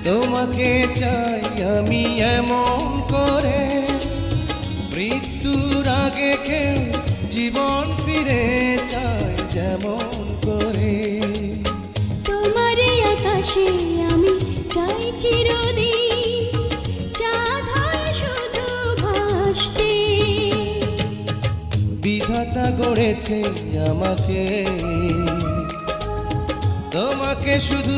তোমাকে চাই আমি এমন করে, মৃত্যুর আগে কেউ জীবন ফিরে চাই যেমন করে। তোমার আকাশে আমি চাই চিরদিন চাঁদ হয়ে শুধু ভাসতে। বিধাতা গড়েছে আমাকে, তোমাকে শুধু